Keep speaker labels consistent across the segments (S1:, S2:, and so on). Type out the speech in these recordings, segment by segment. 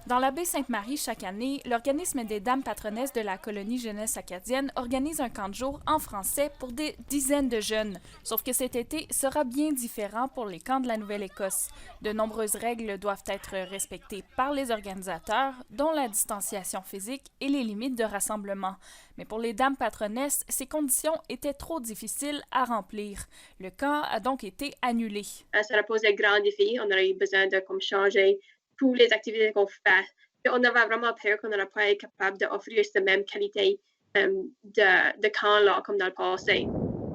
S1: Dans la baie Sainte-Marie, chaque année, l'organisme des Dames patronesses de la colonie jeunesse acadienne organise un camp de jour en français pour des dizaines de jeunes. Sauf que cet été sera bien différent pour les camps de la Nouvelle-Écosse. De nombreuses règles doivent être respectées par les organisateurs, dont la distanciation physique et les limites de rassemblement. Mais pour les Dames patronesses, ces conditions étaient trop difficiles à remplir. Le camp a donc été annulé.
S2: Ça a posé un grand défi. On aurait eu besoin de changer toutes les activités qu'on fait. Et on avait vraiment peur qu'on n'aurait pas été capable d'offrir cette même qualité de camp-là comme dans le passé.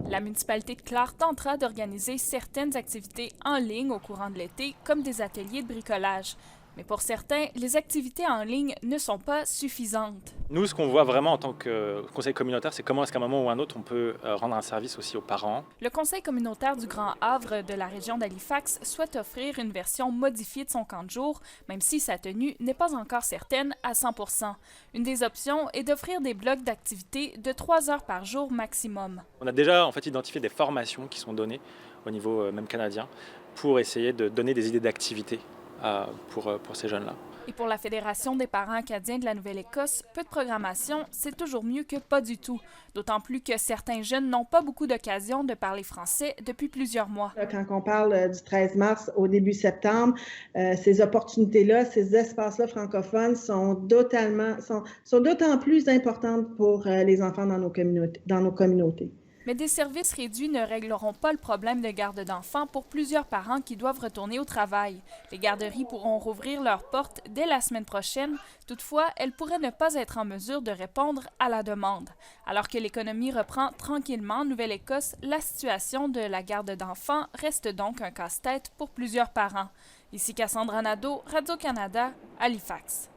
S1: La municipalité de Clark tentera d'organiser certaines activités en ligne au courant de l'été, comme des ateliers de bricolage. Mais pour certains, les activités en ligne ne sont pas suffisantes.
S3: Nous, ce qu'on voit vraiment en tant que conseil communautaire, c'est comment est-ce qu'à un moment ou à un autre, on peut rendre un service aussi aux parents.
S1: Le conseil communautaire du Grand Havre de la région d'Halifax souhaite offrir une version modifiée de son camp de jour, même si sa tenue n'est pas encore certaine à 100%. Une des options est d'offrir des blocs d'activités de 3 heures par jour maximum.
S3: On a déjà identifié des formations qui sont données au niveau même canadien pour essayer de donner des idées d'activités pour ces jeunes-là.
S1: Et pour la Fédération des parents acadiens de la Nouvelle-Écosse, peu de programmation, c'est toujours mieux que pas du tout. D'autant plus que certains jeunes n'ont pas beaucoup d'occasion de parler français depuis plusieurs mois.
S4: Quand on parle du 13 mars au début septembre, ces opportunités-là, ces espaces-là francophones sont d'autant plus importantes pour les enfants dans nos communautés.
S1: Mais des services réduits ne régleront pas le problème de garde d'enfants pour plusieurs parents qui doivent retourner au travail. Les garderies pourront rouvrir leurs portes dès la semaine prochaine. Toutefois, elles pourraient ne pas être en mesure de répondre à la demande. Alors que l'économie reprend tranquillement en Nouvelle-Écosse, la situation de la garde d'enfants reste donc un casse-tête pour plusieurs parents. Ici Cassandra Nadeau, Radio-Canada, Halifax.